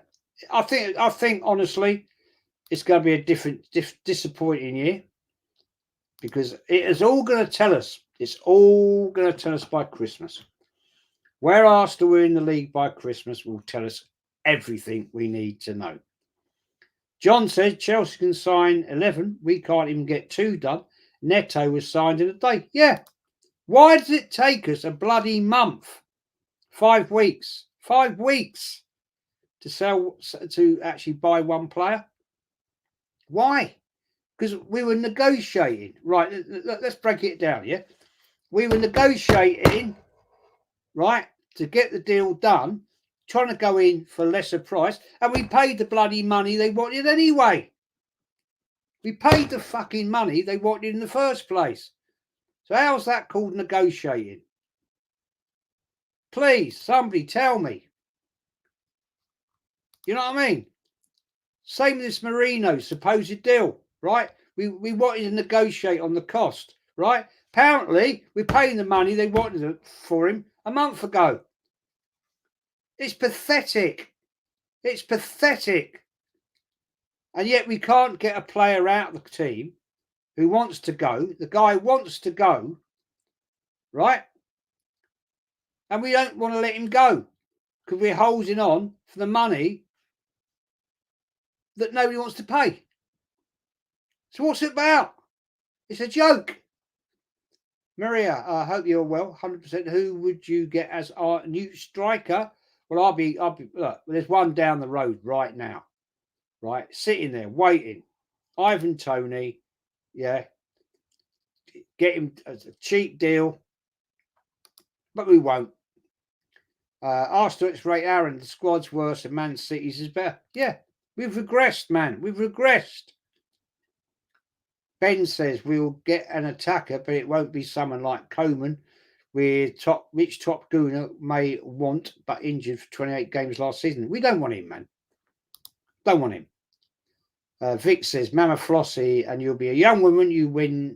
I think honestly, it's going to be a disappointing year because it is all going to tell us. It's all going to tell us by Christmas. Where Arsenal were in the league by Christmas will tell us everything we need to know. John says Chelsea can sign 11. We can't even get 2 done. Neto was signed in a day. Yeah. Why does it take us a bloody month? 5 weeks. 5 weeks to actually buy one player? Why? Because we were negotiating. Right, let's break it down, yeah? We were negotiating, right, to get the deal done, trying to go in for a lesser price, and we paid the bloody money they wanted anyway. We paid the fucking money they wanted in the first place. So how's that called negotiating? Please, somebody tell me. You know what I mean? Same with this Marino supposed deal, right? We wanted to negotiate on the cost, right? Apparently, we're paying the money they wanted for him a month ago. It's pathetic. It's pathetic. And yet we can't get a player out of the team who wants to go. The guy wants to go, right? And we don't want to let him go because we're holding on for the money that nobody wants to pay. So what's it about? It's a joke. Maria, I hope you're well. 100%. Who would you get as our new striker? Well, I'll be. Look, there's one down the road right now, right, sitting there waiting. Ivan Toney, yeah, get him as a cheap deal, but we won't. Arsenal X-Ray Aaron, the squad's worse and Man City's is better. Yeah, we've regressed, man. We've regressed. Ben says we'll get an attacker, but it won't be someone like Coman, which top Guna may want, but injured for 28 games last season. We don't want him, man. Don't want him. Vic says, Mama Flossie, and you'll be a young woman. You win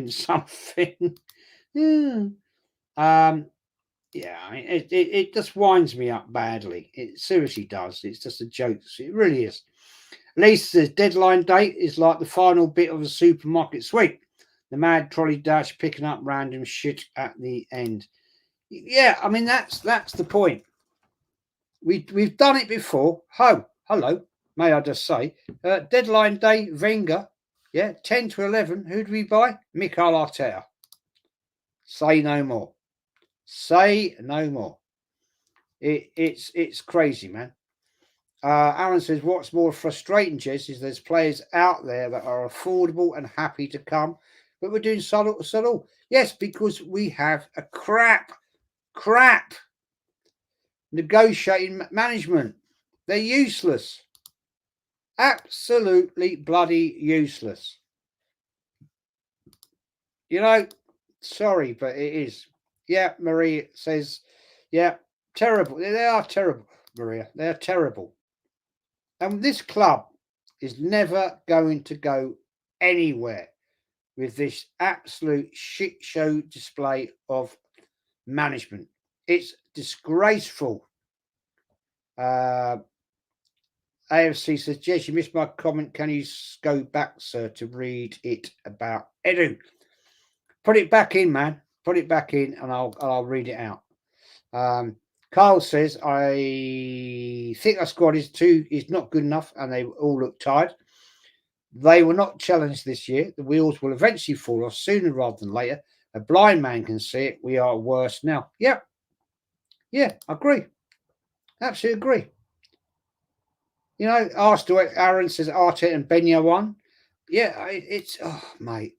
something. Yeah. Yeah, I mean, it just winds me up badly. It seriously does. It's just a joke. It really is. Lisa says deadline date is like the final bit of a supermarket sweep. The mad trolley dash picking up random shit at the end. Yeah, I mean that's the point. We've done it before. Hello, may I just say, deadline day, Wenger, yeah, 10 to 11. Who do we buy? Mikel Arteta. Say no more. Say no more. It's crazy, man. Aaron says, what's more frustrating, Jez, is there's players out there that are affordable and happy to come, but we're doing subtle. Yes, because we have a crap negotiating management. They're useless. Absolutely bloody useless. You know, sorry, but it is. Yeah, Maria says, yeah, terrible. They are terrible, Maria. They are terrible. And this club is never going to go anywhere with this absolute shit show display of management. It's disgraceful. AFC says, Jess, you missed my comment. Can you go back, sir, to read it about Edu? Put it back in, man. Put it back in, and I'll read it out. Carl says, I think our squad is not good enough, and they all look tired. They were not challenged this year. The wheels will eventually fall off sooner rather than later. A blind man can see it. We are worse now. Yeah, I agree. Absolutely agree. You know, Arsenal, Aaron says Arteta and Benyo won. Yeah, it's, oh, mate.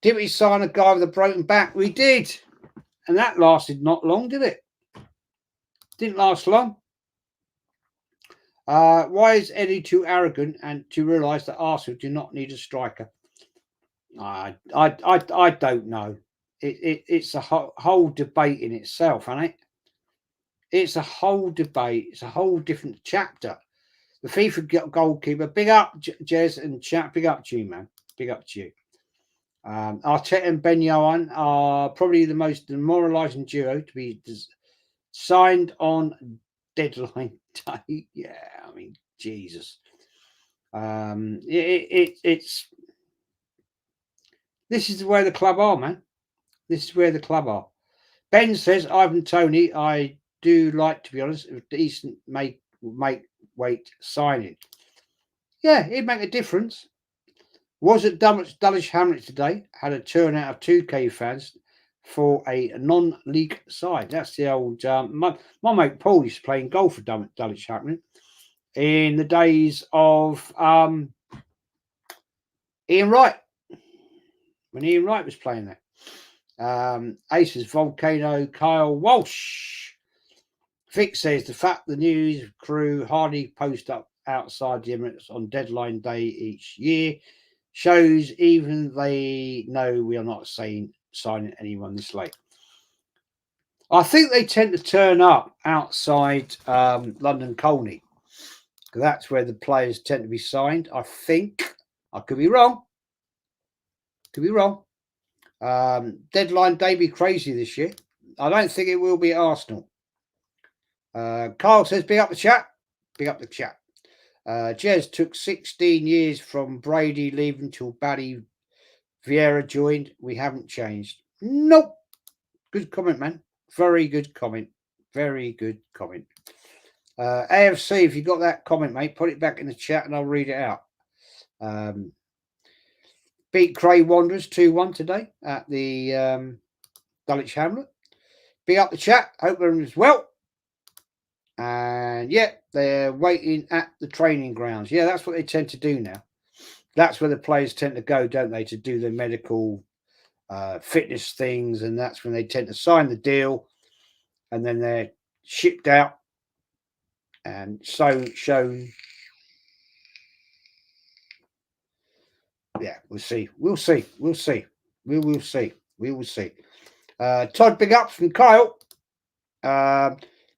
Did we sign a guy with a broken back? We did. And that lasted not long, did it? Didn't last long. Why is Eddie too arrogant and to realise that Arsenal do not need a striker? I don't know. It's a whole debate in itself, isn't it? It's a whole debate. It's a whole different chapter. The FIFA goalkeeper, big up, Jez and chat, big up to you, man. Big up to you. Arteta and Ben Yohan are probably the most demoralising duo to be signed on deadline day. Yeah, I mean, Jesus. It's this is where the club are, man. This is where the club are. Ben says, Ivan Toney, I do like, to be honest, a decent make weight signing. Yeah, it'd make a difference. Was at Dulwich Hamlet today, had a turnout of 2K fans for a non-league side. That's the old, my mate Paul used to play golf for Dulwich Hamlet in the days of Ian Wright, when Ian Wright was playing there. Aces Volcano, Kyle Walsh. Vic says the fact the news crew hardly post up outside the Emirates on deadline day each year shows even they know we are not signing anyone this late. I think they tend to turn up outside London Colney. That's where the players tend to be signed. I think. I could be wrong. Deadline day be crazy this year. I don't think it will be Arsenal. Carl says, big up the chat. Big up the chat. Jez took 16 years from Brady leaving till Barry Vieira joined. We haven't changed. Nope. Good comment, man. Very good comment. Very good comment. AFC, if you got that comment, mate, put it back in the chat and I'll read it out. Beat Cray Wanderers 2-1 today at the Dulwich Hamlet. Big up the chat. Hope everyone's well. And yeah, they're waiting at the training grounds. Yeah, that's what they tend to do now. That's where the players tend to go, don't they, to do their medical fitness things. And that's when they tend to sign the deal. And then they're shipped out and so shown. Yeah, we'll see. We will see. Todd, big ups from Kyle.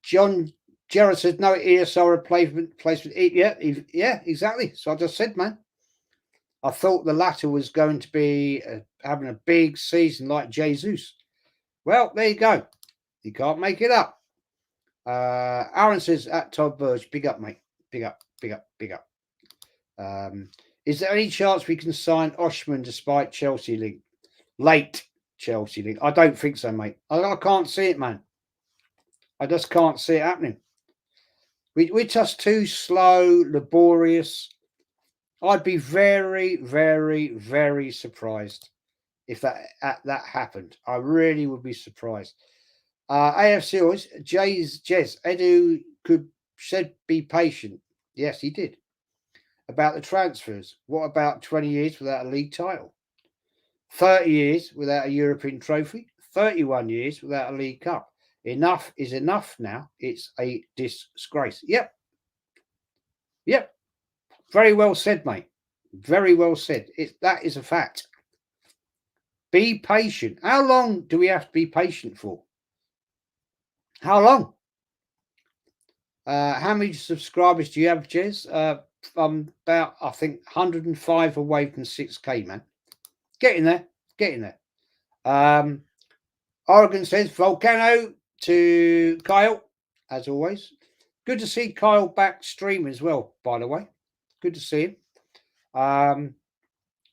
John Gerard says no ESR replacement. Yeah, exactly. So I just said, man. I thought the latter was going to be having a big season like Jesus. Well, there you go. You can't make it up. Aaron says at Todd Burge, big up, mate. Big up. Is there any chance we can sign Oshman despite Chelsea link? Late Chelsea link? I don't think so, mate. I can't see it, man. I just can't see it happening. We're just too slow, laborious. I'd be very, very, very surprised if that happened. I really would be surprised. AFC always, Jez, Edu said be patient. Yes, he did. About the transfers. What about 20 years without a league title? 30 years without a European trophy? 31 years without a League Cup? Enough is enough now. It's a disgrace. Yep. Very well said, mate. Very well said. That is a fact. Be patient. How long do we have to be patient for? How long? How many subscribers do you have, Jez? I'm about, I think, 105 away from 6K, man. Getting there. Oregon says Volcano to Kyle, as always. Good to see Kyle back streaming as well, by the way. Good to see him.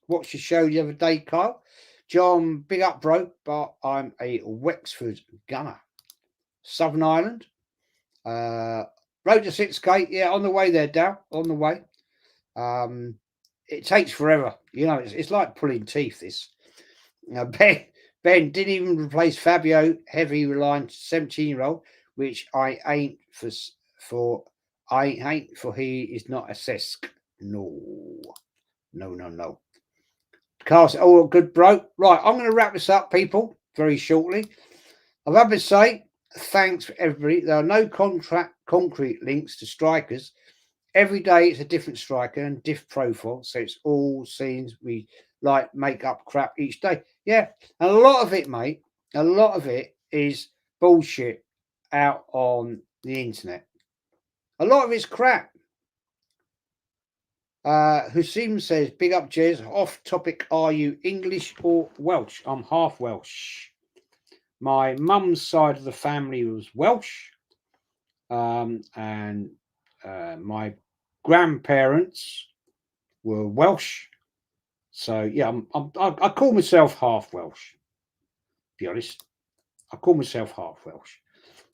Watched your show the other day, Kyle. John, big up, bro, but I'm a Wexford gunner. Southern Ireland. Road to 6K. Yeah, on the way there, Dal. On the way. It takes forever. You know, it's like pulling teeth, this. Ben didn't even replace Fabio, heavy reliant 17-year-old, which I ain't for. He is not a sesk. No. Cast, oh, good, bro. Right, I'm going to wrap this up, people, very shortly. I've had to say thanks for everybody. There are no concrete links to strikers. Every day it's a different striker and different profile, so it's all scenes we like make up crap each day. Yeah, and a lot of it, mate, a lot of it is bullshit out on the internet. A lot of it's crap. Husim says, big up, Jez. Off topic, are you English or Welsh? I'm half Welsh. My mum's side of the family was Welsh. And my grandparents were Welsh. So, yeah, I call myself half Welsh, to be honest. I call myself half Welsh.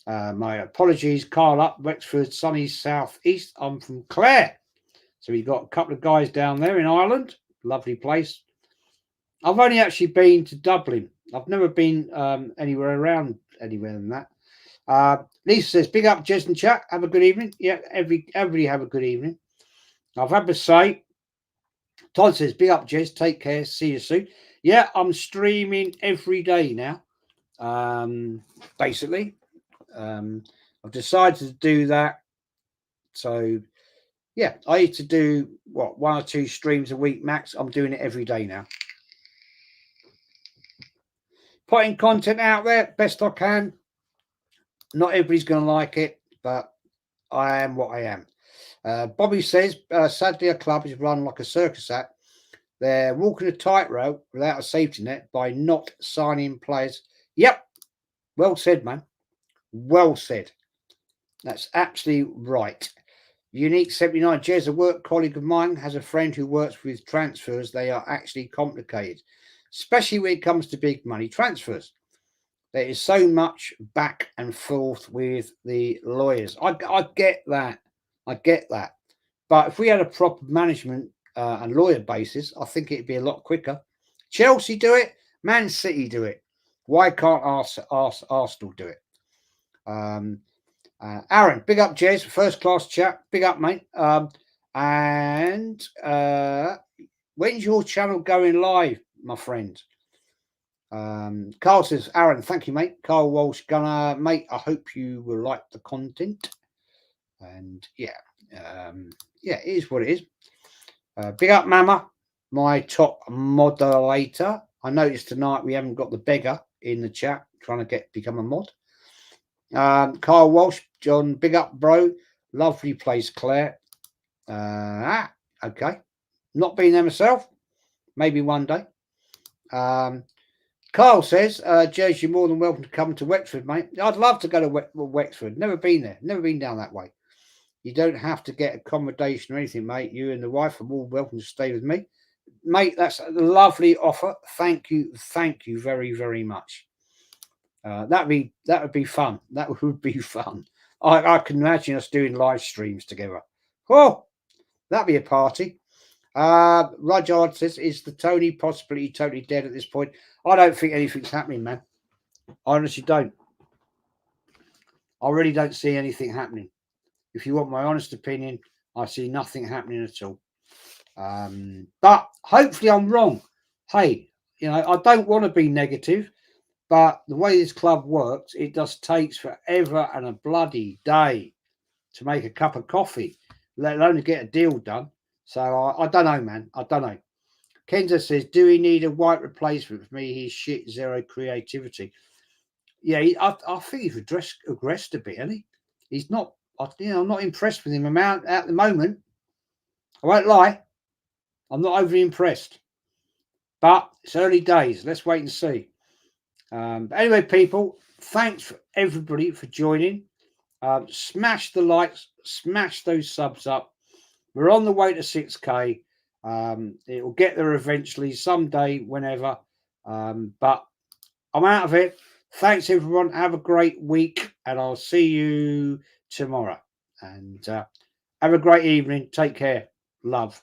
My apologies, Carl up, Wexford, sunny south east. I'm from Clare. So we've got a couple of guys down there in Ireland. Lovely place. I've only actually been to Dublin. I've never been anywhere around anywhere than that. Lisa says, big up, Jez and chat. Have a good evening. Yeah, everybody have a good evening. I've had to say, Todd says, big up, Jez. Take care. See you soon. Yeah, I'm streaming every day now. Basically. I've decided to do that. So, yeah, I used to do, 1 or 2 streams a week max. I'm doing it every day now. Putting content out there best I can. Not everybody's going to like it, but I am what I am. Bobby says, sadly, a club is run like a circus act. They're walking a tightrope without a safety net by not signing players. Yep. Well said, man. Well said. That's absolutely right. Unique 79, Jez, a work colleague of mine, has a friend who works with transfers. They are actually complicated, especially when it comes to big money transfers. There is so much back and forth with the lawyers. I get that. But if we had a proper management and lawyer basis, I think it'd be a lot quicker. Chelsea do it. Man City do it. Why can't Arsenal do it? Aaron, big up, Jez. First class chat. Big up, mate. And when's your channel going live, my friend? Carl says, Aaron, thank you, mate. Carl Walsh, Gunner, mate. I hope you will like the content. And yeah, it is what it is. Big up, Mama, my top moderator. I noticed tonight we haven't got the beggar in the chat trying to become a mod. Carl Walsh, John, big up, bro. Lovely place, Claire. Okay. Not been there myself. Maybe one day. Carl says, Jez, you're more than welcome to come to Wexford, mate. I'd love to go to Wexford. Never been there. Never been down that way. You don't have to get accommodation or anything, mate. You and the wife are all welcome to stay with me, mate. That's a lovely offer. Thank you very, very much. That would be fun. That would be fun. I can imagine us doing live streams together. Oh, that'd be a party. Rudyard says, "Is the Tony possibility totally dead at this point?" I don't think anything's happening, man. I honestly don't. I really don't see anything happening. If you want my honest opinion, I see nothing happening at all. But hopefully I'm wrong. Hey, I don't want to be negative, but the way this club works, it just takes forever and a bloody day to make a cup of coffee, let alone to get a deal done. So I don't know, man. I don't know. Kenza says, "Do we need a white replacement for me? He's shit, zero creativity." Yeah, I think he's regressed a bit, hasn't he? He's not. I'm not impressed with him amount at the moment. I won't lie. I'm not overly impressed. But it's early days. Let's wait and see. But anyway, people, thanks for everybody for joining. Smash the likes, smash those subs up. We're on the way to 6K. It will get there eventually, someday, whenever. But I'm out of it. Thanks, everyone. Have a great week, and I'll see you tomorrow. And have a great evening. Take care. Love.